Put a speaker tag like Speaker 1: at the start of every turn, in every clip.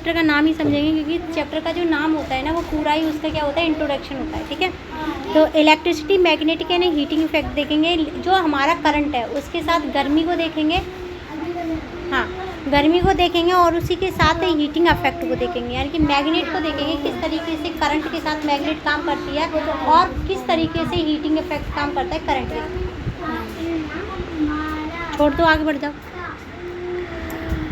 Speaker 1: Chapter का नाम ही समझेंगे, क्योंकि चैप्टर का जो नाम होता है ना वो पूरा ही उसका क्या होता है, इंट्रोडक्शन होता है, ठीक है। तो इलेक्ट्रिसिटी, मैग्नेटिक यानी हीटिंग इफेक्ट देखेंगे, जो हमारा करंट है उसके साथ गर्मी को देखेंगे, हाँ गर्मी को देखेंगे, और उसी के साथ हीटिंग इफेक्ट को देखेंगे, यानी कि मैग्नेट को देखेंगे किस तरीके से करंट के साथ मैग्नेट काम करती है और किस तरीके से हीटिंग इफेक्ट काम करता है करंट के। छोड़ दो, आगे बढ़ जाओ।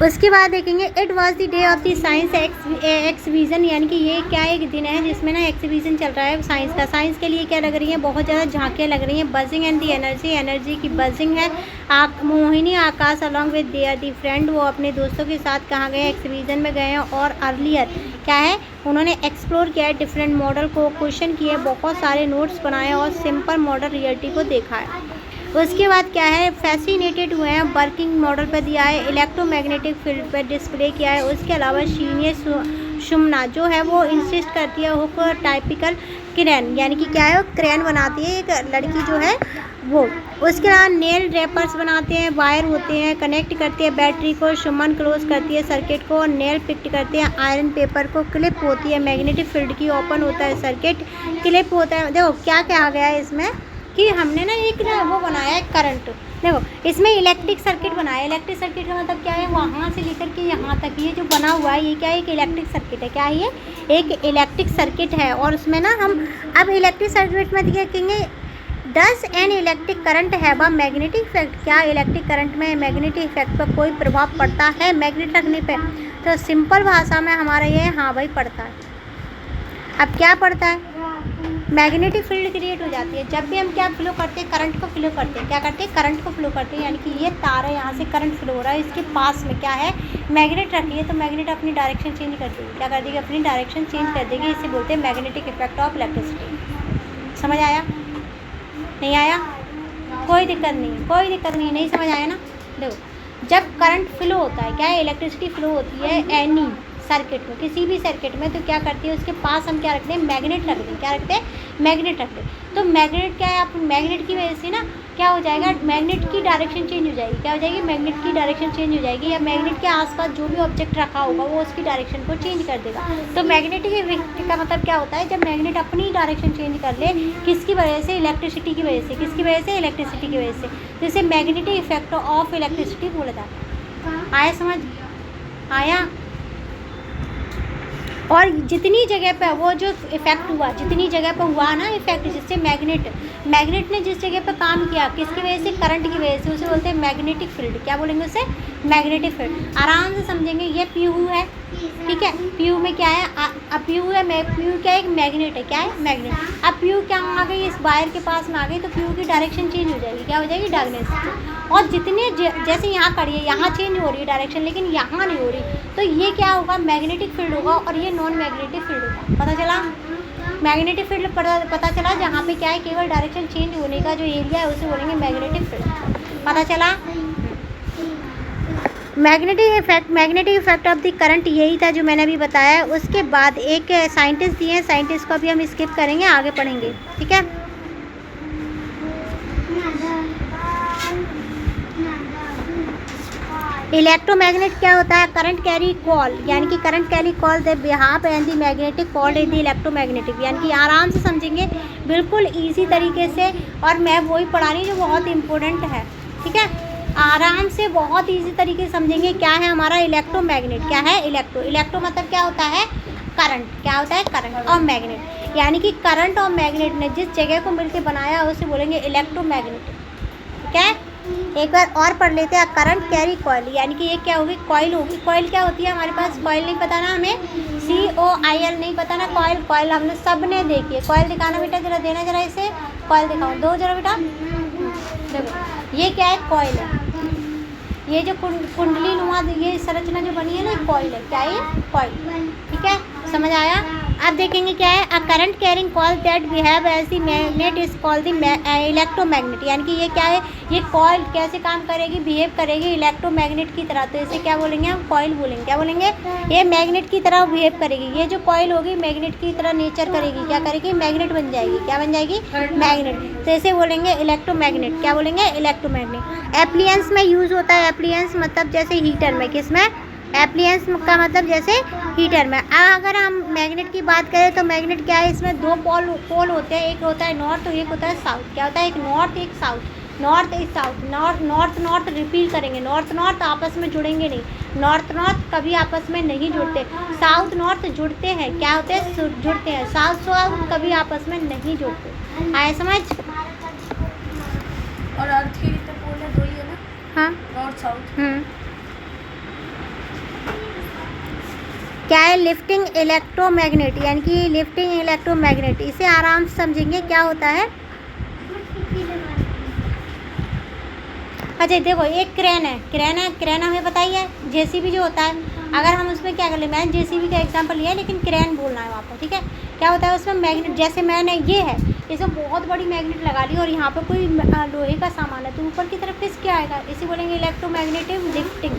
Speaker 1: उसके बाद देखेंगे it was the day of the science exhibition, यानी कि ये क्या एक दिन है जिसमें ना एक्सहिबिशन चल रहा है साइंस का। साइंस के लिए क्या लग रही है, बहुत ज़्यादा झांकियाँ लग रही हैं। Buzzing and the energy, energy की बजिंग है। Mohini Akash along with their the friend, वो अपने दोस्तों के साथ कहाँ गए, एक्सहिबिशन में गए हैं। और अर्लियर क्या है, उन्होंने एक्सप्लोर किया है डिफरेंट मॉडल को, क्वेश्चन किए, बहुत सारे नोट्स बनाए और सिंपल मॉडल रियलिटी को देखा है। उसके बाद क्या है, फैसिनेटेड हुए हैं, वर्किंग मॉडल पर दिया है, इलेक्ट्रोमैग्नेटिक फील्ड पर डिस्प्ले किया है। उसके अलावा सीनियर सुमना जो है वो इंसिस्ट करती है हुक टाइपिकल क्रेन, यानी कि क्या है, वो क्रेन बनाती है एक लड़की जो है वो। उसके अलावा नेल ड्रेपर्स बनाते हैं, वायर होते हैं, कनेक्ट करते हैं बैटरी को, सुमन क्लोज करती है सर्किट को, नेल पिक करते हैं आयरन पेपर को, क्लिप होती है, मैग्नेटिक फील्ड की ओपन होता है सर्किट, क्लिप होता है। देखो क्या क्या आ गया है इसमें कि हमने ना एक ना वो बनाया है करंट। देखो इसमें इलेक्ट्रिक सर्किट बनाया है। इलेक्ट्रिक सर्किट का मतलब क्या है, वहाँ से लेकर के यहाँ तक ये जो बना हुआ है ये क्या है, एक इलेक्ट्रिक सर्किट है। क्या है ये, एक इलेक्ट्रिक सर्किट है। और उसमें ना हम अब इलेक्ट्रिक सर्किट में देखेंगे, does an electric current have a magnetic effect, क्या इलेक्ट्रिक करंट में मैग्नेटिक इफेक्ट पर कोई प्रभाव पड़ता है मैग्नेट रखने पे। तो सिंपल भाषा में हमारा ये हाँ भाई पड़ता है। अब क्या पड़ता है, मैग्नेटिक फील्ड क्रिएट हो जाती है जब भी हम क्या फ्लो करते हैं, करंट को फ्लो करते हैं। क्या करते हैं, करंट को फ्लो करते हैं, यानी कि ये तार है, यहाँ से करंट फ्लो हो रहा है, इसके पास में क्या है, मैग्नेट रखी है, तो मैग्नेट अपनी डायरेक्शन चेंज कर देगी। क्या कर देगी, अपनी डायरेक्शन चेंज कर देगी। इसे बोलते हैं मैग्नेटिक इफेक्ट ऑफ इलेक्ट्रिसिटी। समझ आया, नहीं आया, कोई दिक्कत नहीं, कोई दिक्कत नहीं समझ आया ना। देखो जब करंट फ्लो होता है, क्या है, इलेक्ट्रिसिटी फ्लो होती है एनी सर्किट में, किसी भी सर्किट में, तो क्या करती है उसके पास हम क्या रखते हैं, मैग्नेट रखते हैं। क्या रखते हैं, मैग्नेट रखते हैं। तो मैग्नेट क्या है, आप मैग्नेट की वजह से ना क्या हो जाएगा, मैग्नेट की डायरेक्शन चेंज हो जाएगी। क्या हो जाएगी, मैग्नेट की डायरेक्शन चेंज हो जाएगी, या मैग्नेट के आसपास जो भी ऑब्जेक्ट रखा होगा वो उसकी डायरेक्शन को चेंज कर देगा। तो मैग्नेटिक इफेक्ट का मतलब क्या होता है, जब मैग्नेट अपनी डायरेक्शन चेंज कर ले, किसकी वजह से, इलेक्ट्रिसिटी की वजह से। किसकी वजह से, इलेक्ट्रिसिटी की वजह से। तो इसे मैग्नेटिक इफेक्ट ऑफ इलेक्ट्रिसिटी बोला जाता है। आया समझ, आया। और जितनी जगह पे वो जो इफेक्ट हुआ, जितनी जगह पे हुआ ना इफेक्ट, जिससे मैग्नेट ने जिस जगह पे काम किया, किसकी वजह से, करंट की वजह से, उसे बोलते हैं मैग्नेटिक फील्ड। क्या बोलेंगे उसे, मैग्नेटिक फील्ड। आराम से समझेंगे। ये पीयू है, ठीक है, पीयू में क्या है, अब पीयू है, पीयू क्या है, एक मैग्नेट है। क्या है, मैग्नेट। अब पीयू क्या आ गई, इस वायर के पास में आ गई, तो पीयू की डायरेक्शन चेंज हो जाएगी। क्या हो जाएगी, डायरेक्शन। और जितने जैसे यहाँ खड़ी है, यहाँ चेंज हो रही है डायरेक्शन, लेकिन यहाँ नहीं हो रही, तो ये क्या होगा, मैग्नेटिक फील्ड होगा, और ये नॉन मैग्नेटिक फील्ड होगा। पता चला, मैग्नेटिक फील्ड पता चला, जहाँ पे क्या है, केवल डायरेक्शन चेंज होने का जो एरिया है उसे बोलेंगे मैग्नेटिक फील्ड। पता चला। Magnetic effect of the current यही था जो मैंने अभी बताया। उसके बाद एक साइंटिस्ट दिए हैं, साइंटिस्ट को अभी हम स्किप करेंगे, आगे पढ़ेंगे, ठीक है। इलेक्ट्रोमैग्नेट क्या होता है, करंट कैरी कॉल, यानी कि current carry call the behalf and the magnetic called the electromagnetic, यानी कि आराम से समझेंगे, बिल्कुल इजी तरीके से। और मैं वही पढ़ा रही हूँ जो बहुत इंपॉर्टेंट है, ठीक है। आराम से बहुत इजी तरीके से समझेंगे। क्या है हमारा इलेक्ट्रोमैग्नेट, क्या है, इलेक्ट्रो मतलब क्या होता है, करंट। क्या होता है, करंट। और मैग्नेट, यानी कि करंट और मैग्नेट ने जिस जगह को मिलकर बनाया उसे बोलेंगे इलेक्ट्रोमैग्नेट। क्या है, एक बार और पढ़ लेते हैं। करंट कैरी कॉइल, यानी कि ये क्या होगी, कॉइल होगी। कॉइल क्या होती है, हमारे पास कॉइल नहीं पता ना, हमें COIL नहीं पता ना, कॉइल हमने सब ने देखी है। कॉइल दिखाना बेटा, जरा देना, जरा इसे कॉइल दिखाओ, दो जरा बेटा। देखो ये क्या है, कॉइल है। ये जो कुंडली नुमा ये संरचना जो बनी है ना, कॉइल है। क्या है, कॉइल, ठीक है, समझ आया। अब देखेंगे क्या है, a current carrying coil that behave as the magnet is called the electromagnet, यानी कि ये क्या है, ये कॉइल कैसे काम करेगी, बिहेव करेगी इलेक्ट्रोमैग्नेट की तरह, तो इसे क्या बोलेंगे हम, कॉइल बोलेंगे। क्या बोलेंगे, ये मैग्नेट की तरह बिहेव करेगी। ये जो कॉइल होगी मैग्नेट की तरह नेचर करेगी, क्या करेगी, मैग्नेट बन जाएगी। क्या बन जाएगी, मैग्नेट। तो इसे बोलेंगे इलेक्ट्रोमैग्नेट। क्या बोलेंगे, इलेक्ट्रोमैग्नेट। एप्लियंस में यूज़ होता है, एप्लियंस मतलब जैसे हीटर में, किस में, एप्लियंस का मतलब जैसे हीटर में। अगर हम मैग्नेट की बात करें तो मैग्नेट क्या है, इसमें दो पोल होते हैं, एक होता है नॉर्थ और एक होता है साउथ। क्या होता है, एक नॉर्थ एक साउथ, नॉर्थ एक साउथ, नॉर्थ रिपीट करेंगे, नॉर्थ आपस में जुड़ेंगे नहीं, नॉर्थ कभी आपस में नहीं जुड़ते, साउथ नॉर्थ जुड़ते हैं, क्या होते हैं, जुड़ते हैं, साउथ कभी आपस में नहीं जुड़ते। आए समझ।
Speaker 2: और अर्थ के कितने पोल है, 2 ही है ना?
Speaker 1: हाँ,
Speaker 2: नॉर्थ साउथ।
Speaker 1: क्या है लिफ्टिंग इलेक्ट्रोमैग्नेट, यानी कि लिफ्टिंग इलेक्ट्रोमैग्नेट, इसे आराम से समझेंगे क्या होता है। अच्छा देखो, एक क्रेन हमें बताइए, जेसीबी जो होता है, अगर हम उसमें क्या कर ले, मैंने जेसीबी का एग्जांपल लिया है लेकिन क्रेन बोलना है वहाँ पर, ठीक है। क्या होता है उसमें मैग्नेट, जैसे मैंने ये है, इसमें बहुत बड़ी मैग्नेट लगा ली और यहाँ पर कोई लोहे का सामान है तो ऊपर की तरफ किस क्या आएगा, इसे बोलेंगे इलेक्ट्रोमैग्नेटिक लिफ्टिंग,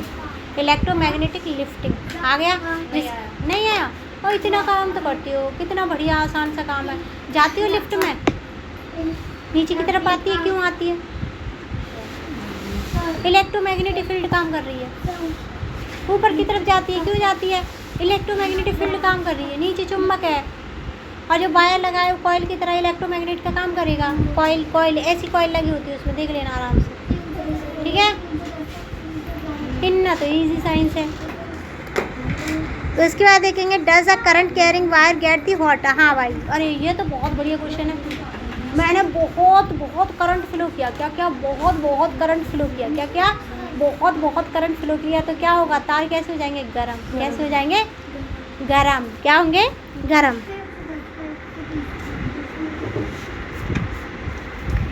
Speaker 1: इलेक्ट्रोमैग्नेटिक लिफ्टिंग। आ गया? नहीं आया? और इतना काम तो करती हो, कितना बढ़िया आसान सा काम है। जाती हो लिफ्ट में, नीचे की तरफ आती है, क्यों आती है, इलेक्ट्रोमैग्नेटिक फील्ड काम कर रही है। ऊपर की तरफ जाती है, क्यों जाती है, इलेक्ट्रोमैग्नेटिक फील्ड काम कर रही है, नीचे चुंबक है और जो वायर लगा है वो कॉइल की तरह इलेक्ट्रोमैग्नेट का काम करेगा। कॉइल ऐसी कॉइल लगी होती है उसमें, देख लेना आराम से, ठीक है। इतना तो इजी साइंस है। तो इसके बाद देखेंगे, does a current carrying wire get the hot. हाँ भाई, अरे ये तो बहुत बढ़िया क्वेश्चन है। मैंने बहुत करंट फ्लो किया, क्या बहुत करंट फ्लो किया, क्या बहुत करंट फ्लो किया, तो क्या होगा, तार कैसे हो जाएंगे, गरम। कैसे हो जाएंगे, गरम। क्या होंगे, गरम।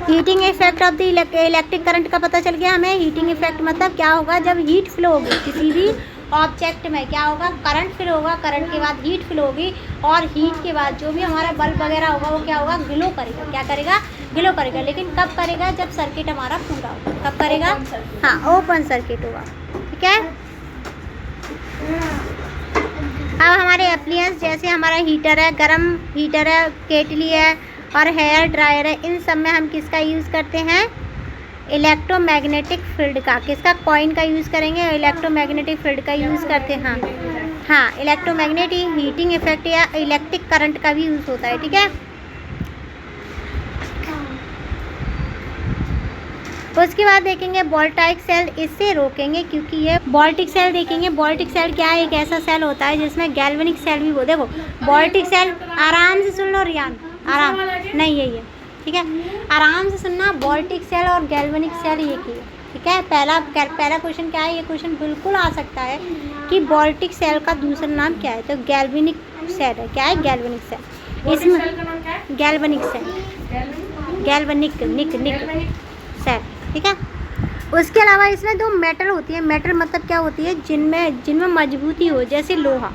Speaker 1: Heating effect of the electric current का पता चल गया हमें। हीटिंग इफेक्ट मतलब क्या होगा, जब हीट फ्लो होगी किसी भी ऑब्जेक्ट में, क्या होगा, करंट फ्लो होगा, करंट के बाद हीट फ्लो होगी और हीट के बाद जो भी हमारा बल्ब वगैरह होगा वो क्या होगा, ग्लो करेगा। क्या करेगा, ग्लो करेगा। लेकिन कब करेगा, जब सर्किट हमारा पूरा होगा। कब करेगा, हाँ, ओपन सर्किट होगा, ठीक है। अब हमारे एप्लियंस, जैसे हमारा हीटर है, गर्म हीटर है, केटली है और हेयर ड्रायर है, इन सब में हम किसका यूज़ करते हैं, इलेक्ट्रोमैग्नेटिक फील्ड का। किसका, कॉइन का यूज़ करेंगे, इलेक्ट्रोमैग्नेटिक फील्ड का यूज़ करते हैं। हाँ, इलेक्ट्रोमैग्नेटिक हीटिंग इफेक्ट या इलेक्ट्रिक करंट का भी यूज़ होता है, ठीक है। उसके बाद देखेंगे वोल्टाइक सेल, इससे रोकेंगे क्योंकि ये वोल्टिक सेल देखेंगे। वोल्टिक सेल क्या है, एक ऐसा सेल होता है जिसमें गैल्वेनिक सेल भी वो, देखो वोल्टिक सेल, आराम से सुन लो रियान, आराम, नहीं यही है, ठीक है, आराम से सुनना। वोल्टिक सेल और गैल्वेनिक सेल एक ही है, ठीक है। पहला क्वेश्चन क्या है, ये क्वेश्चन बिल्कुल आ सकता है कि वोल्टिक सेल का दूसरा नाम क्या है, तो गैल्वेनिक सेल है। क्या है, गैल्वेनिक सेल। इसमें गैल्वेनिक सेल, गैल्वेनिक सेल, ठीक है। उसके अलावा इसमें 2 मेटल होती है। मेटल मतलब क्या होती है, जिनमें मजबूती हो, जैसे लोहा।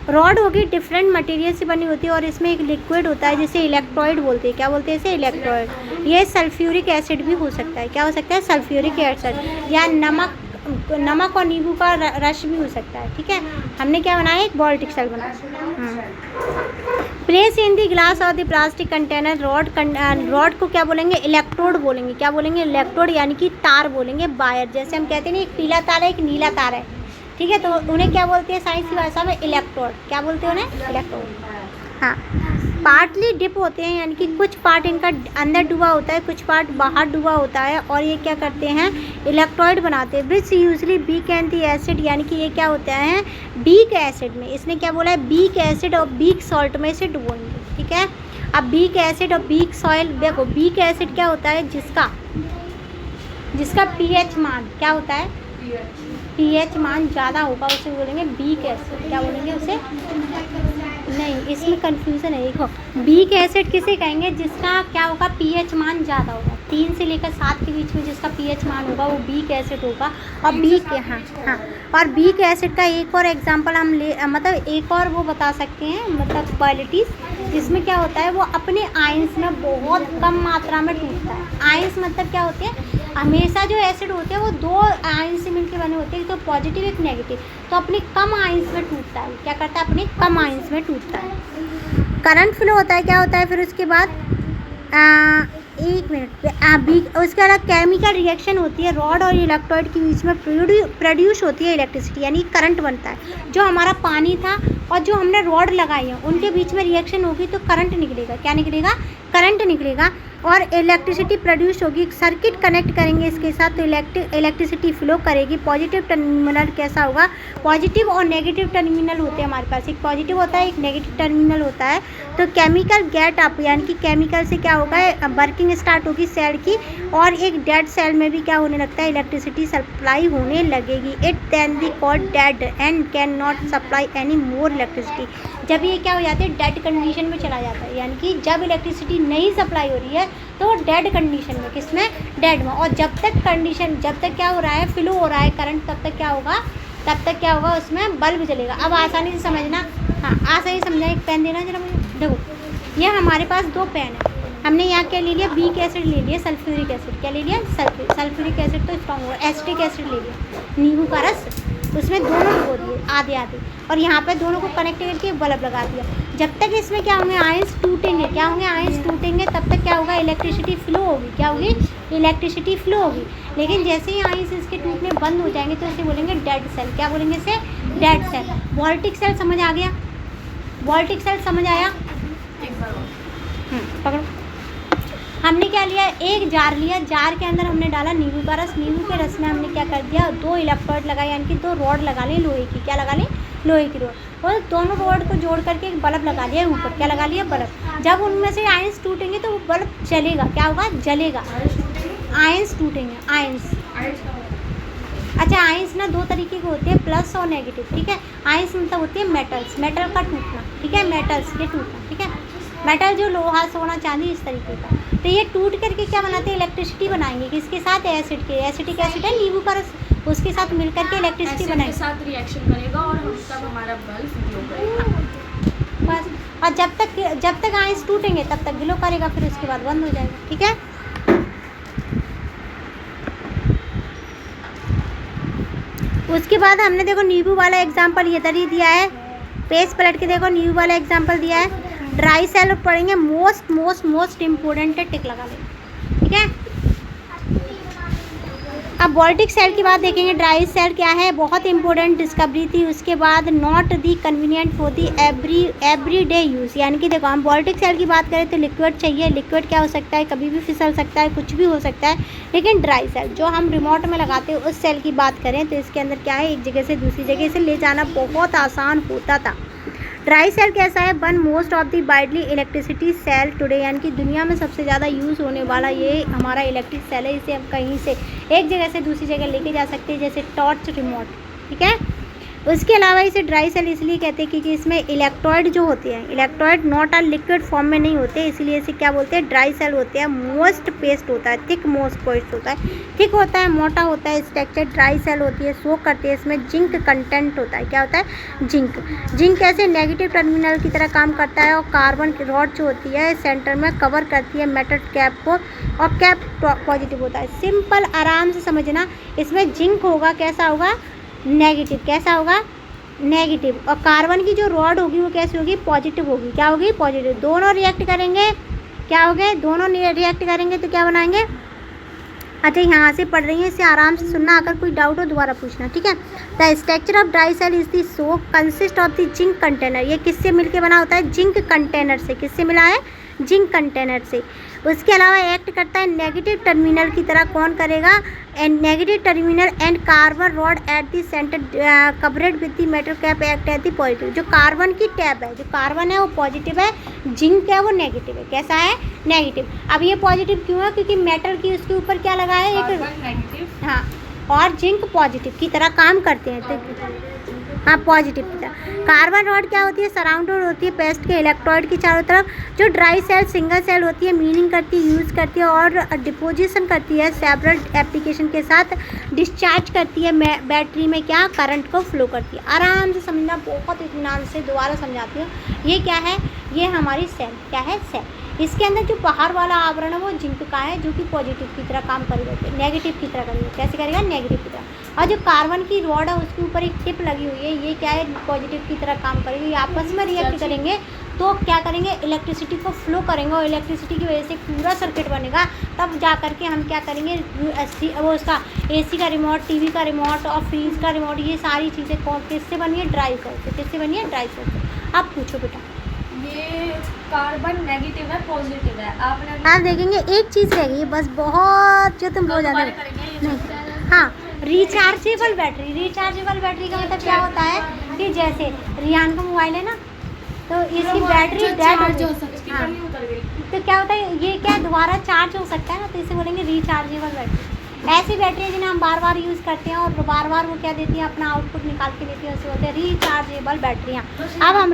Speaker 1: रॉड होगी, डिफरेंट मटेरियल से बनी होती है और इसमें एक लिक्विड होता है जिसे इलेक्ट्रोइड बोलते हैं। क्या बोलते हैं इसे, इलेक्ट्रोइड। ये सल्फ्यूरिक एसिड भी हो सकता है। क्या हो सकता है, सल्फ्यूरिक एसिड, या नमक और नींबू का रस भी हो सकता है, ठीक है। हमने क्या बनाया, एक वोल्टिक सेल बनाया। प्लेस इन दी ग्लास और द प्लास्टिक कंटेनर रॉड को क्या बोलेंगे, इलेक्ट्रोड बोलेंगे। क्या बोलेंगे, इलेक्ट्रोड, यानी कि तार बोलेंगे, वायर। जैसे हम कहते हैं ना, एक पीला तार है, एक नीला तार है, ठीक है, तो उन्हें क्या बोलते हैं साइंस की भाषा में, इलेक्ट्रोड। क्या बोलते हैं उन्हें, इलेक्ट्रोड। हाँ, पार्टली डिप होते हैं, यानी कि कुछ पार्ट इनका अंदर डूबा होता है, कुछ पार्ट बाहर डूबा होता है और ये क्या करते हैं, इलेक्ट्रोइड बनाते हैं। Which usually weak and the acid, यानी कि ये क्या होता है, बीक एसिड में। इसने क्या बोला है, बीक एसिड और बीक सॉल्ट में से डुबोएंगे, ठीक है। अब बीक एसिड और बीक सॉइल, देखो बीक एसिड क्या होता है, जिसका पीएच मान क्या होता है, पीएच मान ज़्यादा होगा उसे बोलेंगे बीक एसिड। क्या बोलेंगे उसे, नहीं, इसमें कंफ्यूजन है। देखो बीक एसिड किसे कहेंगे, जिसका क्या होगा, पीएच मान ज़्यादा होगा, 3 से लेकर 7 के बीच में जिसका पीएच मान होगा वो बीक एसिड होगा। और बीक, हाँ, और बीक एसिड का एक और एग्जांपल हम मतलब एक और वो बता सकते हैं, मतलब क्वालिटीज़, जिसमें क्या होता है, वो अपने आयंस में बहुत कम मात्रा में टूटता है। आयंस मतलब क्या होते हैं, हमेशा जो एसिड होते हैं वो 2 आयंस से मिलकर बने होते हैं, तो पॉजिटिव एक नेगेटिव, तो अपने कम आयंस में टूटता है। क्या करता है, अपने कम आयंस में टूटता है। करंट फ्लो होता है, क्या होता है फिर उसके बाद, एक मिनट अभी उसके अलावा केमिकल रिएक्शन होती है रॉड और इलेक्ट्रोड के बीच में प्रोड्यूस होती है इलेक्ट्रिसिटी, यानी करंट बनता है। जो हमारा पानी था और जो हमने रॉड लगाई है उनके बीच में रिएक्शन होगी तो करंट निकलेगा। क्या निकलेगा? करंट निकलेगा और इलेक्ट्रिसिटी प्रोड्यूस होगी। सर्किट कनेक्ट करेंगे इसके साथ तो इलेक्ट्रिसिटी फ्लो करेगी। पॉजिटिव टर्मिनल कैसा होगा? पॉजिटिव और नेगेटिव टर्मिनल होते हैं हमारे पास, एक पॉजिटिव होता है एक नेगेटिव टर्मिनल होता है। तो केमिकल गेट अप यानी कि केमिकल से क्या होगा, वर्किंग स्टार्ट होगी सेल की और एक डेड सेल में भी क्या होने लगता है, इलेक्ट्रिसिटी सप्लाई होने लगेगी। It can be called dead and can not supply any more electricity. जब ये क्या हो जाती है, डेड कंडीशन में चला जाता है, यानी कि जब इलेक्ट्रिसिटी नहीं सप्लाई हो रही है तो डेड कंडीशन में, किसमें? डेड में। और जब तक क्या हो रहा है, फ्लो हो रहा है करंट, तब तक क्या होगा उसमें बल्ब जलेगा। अब आसानी से समझना, हाँ आसानी से समझना। एक पेन देना जरा मुझे, देखो ये हमारे पास 2 पेन है। हमने यहाँ क्या ले लिया, बीक एसिड ले लिया, सल्फ्यूरिक एसिड। क्या ले लिया? सल्फ्यूरिक एसिड तो स्ट्रॉन्ग होगा। एसिटिक एसिड ले लिया, नींबू का रस, उसमें दोनों डुबो दिए आधे आधे और यहाँ पे दोनों को कनेक्ट करके बल्ब लगा दिया। जब तक इसमें क्या होंगे, आयंस टूटेंगे। क्या होंगे? आयंस टूटेंगे, तब तक क्या होगा, इलेक्ट्रिसिटी फ्लो होगी। क्या होगी? इलेक्ट्रिसिटी फ्लो होगी। लेकिन जैसे ही आयंस इसके टूटने बंद हो जाएंगे तो इसे बोलेंगे डेड सेल। क्या बोलेंगे इसे? Dead cell. वोल्टिक सेल समझ आ गया? वोल्टिक सेल समझ आया? पकड़ो। हमने क्या लिया, एक जार लिया, जार के अंदर हमने डाला नींबू का रस। नींबू के रस में हमने क्या कर दिया, 2 इलेक्ट्रोड लगाए, यानी कि 2 रॉड लगा ली लोहे की। क्या लगा ली? लोहे की रॉड। और दोनों रॉड को जोड़ करके एक बल्ब लगा लिया ऊपर। क्या लगा लिया? बल्ब। जब उनमें से आयंस टूटेंगे तो वो बल्ब जलेगा। क्या होगा? जलेगा। आयंस टूटेंगे, आयंस। अच्छा, आयंस ना 2 तरीके की होती है, प्लस और नेगेटिव। ठीक है, आयंस मतलब होती है मेटल्स, मेटल का टूटना। ठीक है, मेटल्स के टूटना। ठीक है, मेटल जो लोहा सोना चांदी इस तरीके का। तो ये टूट करके क्या बनाते हैं, इलेक्ट्रिसिटी बनाएंगे। किसके साथ? एसिड के। एसिटिक एसिड है नींबू का रस, उसके साथ मिलकर के इलेक्ट्रिसिटी बनाएंगे,
Speaker 2: के साथ रिएक्शन करेगा और हम तब हमारा बल्ब ग्लो करेगा
Speaker 1: बस। और जब तक आयंस टूटेंगे तब तक ग्लो करेगा, फिर उसके बाद बंद हो जाएगा। ठीक है, उसके बाद हमने देखो नींबू वाला एग्जाम्पल इधर ही दिया है, पेज पलट के देखो, नींबू वाला एग्जाम्पल दिया है। ड्राई सेल पढ़ेंगे, मोस्ट इम्पोर्टेंट है, टिक लगा लेंगे। ठीक है, अब वोल्टिक सेल की बात देखेंगे। ड्राई सेल क्या है, बहुत इंपॉर्टेंट डिस्कवरी थी। उसके बाद not the convenient for the every day use, यानी कि देखो हम वोल्टिक सेल की बात करें तो लिक्विड चाहिए। लिक्विड क्या हो सकता है, कभी भी फिसल सकता है, कुछ भी हो सकता है। लेकिन ड्राई सेल जो हम रिमोट में लगाते हैं उस सेल की बात करें तो इसके अंदर क्या है, एक जगह से दूसरी जगह से ले जाना बहुत आसान होता था। ड्राई सेल कैसा है, one most of the widely electricity cell today, यानी कि दुनिया में सबसे ज़्यादा यूज़ होने वाला ये हमारा इलेक्ट्रिक सेल है। इसे हम कहीं से एक जगह से दूसरी जगह लेके जा सकते हैं, जैसे टॉर्च रिमोट। ठीक है, उसके अलावा इसे ड्राई सेल इसलिए कहते हैं क्योंकि इसमें इलेक्ट्रोड जो होते हैं, electrode not a liquid form में नहीं होते, इसलिए इसे क्या बोलते हैं, ड्राई सेल होते हैं। मोस्ट पेस्ट होता है, थिक मोस्ट पेस्ट होता है, थिक होता है, मोटा होता है स्ट्रक्चर। ड्राई सेल होती है, सोक करती है, इसमें जिंक कंटेंट होता है। क्या होता है, जिंक कैसे नेगेटिव टर्मिनल की तरह काम करता है और कार्बन की रॉड जो होती है सेंटर में कवर करती है मेटल कैप को और कैप पॉजिटिव होता है। सिंपल आराम से समझना, इसमें जिंक होगा, कैसा होगा, नेगेटिव। कैसा होगा, नेगेटिव। और कार्बन की जो रॉड होगी वो कैसी होगी, पॉजिटिव होगी। क्या होगी, पॉजिटिव। दोनों रिएक्ट करेंगे, क्या हो गए, दोनों रिएक्ट करेंगे तो क्या बनाएंगे। अच्छा, यहाँ से पढ़ रही है, इसे आराम से सुनना, अगर कोई डाउट हो दोबारा पूछना। ठीक है, the structure of dry cell is the soap consist of the zinc container. ये किससे मिलके बना होता है, जिंक कंटेनर से। किससे मिला है, जिंक कंटेनर से। उसके अलावा एक्ट करता है नेगेटिव टर्मिनल की तरह। कौन करेगा, and negative terminal and carbon rod at the centre covered with the metal cap act at the positive. जो कार्बन की टैप है, जो कार्बन है वो पॉजिटिव है, जिंक है वो नेगेटिव है। कैसा है, नेगेटिव। अब ये पॉजिटिव क्यों है, क्योंकि मेटल की उसके ऊपर क्या लगा है, एक
Speaker 2: नेगेटिव,
Speaker 1: हाँ, और जिंक पॉजिटिव की तरह काम करते हैं। तो हाँ, पॉजिटिव की तरह। कार्बन रॉड क्या होती है, सराउंडेड होती है पेस्ट के इलेक्ट्रोड की चारों तरफ। जो ड्राई सेल सिंगल सेल होती है, मीनिंग करती है, यूज़ करती है और डिपोजिशन करती है, सेवरल एप्लीकेशन के साथ डिस्चार्ज करती है बैटरी में, क्या, करंट को फ्लो करती है। आराम से समझना, बहुत इत्मीनान से। दोबारा समझाती हूँ, ये क्या है, ये हमारी सेल क्या है, सेल। इसके अंदर जो बाहर वाला आवरण है वो जिंक का है, जो कि पॉजिटिव की तरह काम करेगा, नेगेटिव की तरह करेगा। कैसे करेगा, नेगेटिव की तरह। और जो कार्बन की रॉड है उसके ऊपर एक टिप लगी हुई है, ये क्या है, पॉजिटिव की तरह काम करेगी। ये आपस में रिएक्ट करेंगे तो क्या करेंगे, इलेक्ट्रिसिटी को फ्लो करेंगे और इलेक्ट्रिसिटी की वजह से पूरा सर्किट बनेगा। तब जा करके हम क्या करेंगे, वो उसका एसी का रिमोट, टीवी का रिमोट और फ्रिज का रिमोट, ये सारी चीज़ें किससे बनी है, ड्राई सोर्स से। किससे बनी है, ड्राई सोर्स से। अब पूछो बेटा।
Speaker 2: ये कार्बन नेगेटिव है, पॉजिटिव है। आपने
Speaker 1: आप देखेंगे एक चीज़ रह गई है बस, बहुत जो तुम बहुत ज़्यादा नहीं। हाँ, रिचार्जेबल बैटरी। रिचार्जेबल बैटरी का मतलब क्या होता है कि जैसे रियान का मोबाइल है ना, तो इसकी बैटरी डेड हो सकती है। तो क्या होता है, ये क्या दोबारा चार्ज हो सकता है ना, तो इसे बोलेंगे रिचार्जेबल बैटरी। ऐसी बैटरी है जिन्हें हम बार बार यूज़ करते हैं और बार बार वो क्या देती हैं, अपना आउटपुट निकाल के देती हैं, उसे बोलते हैं रिचार्जेबल बैटरियाँ। अब हम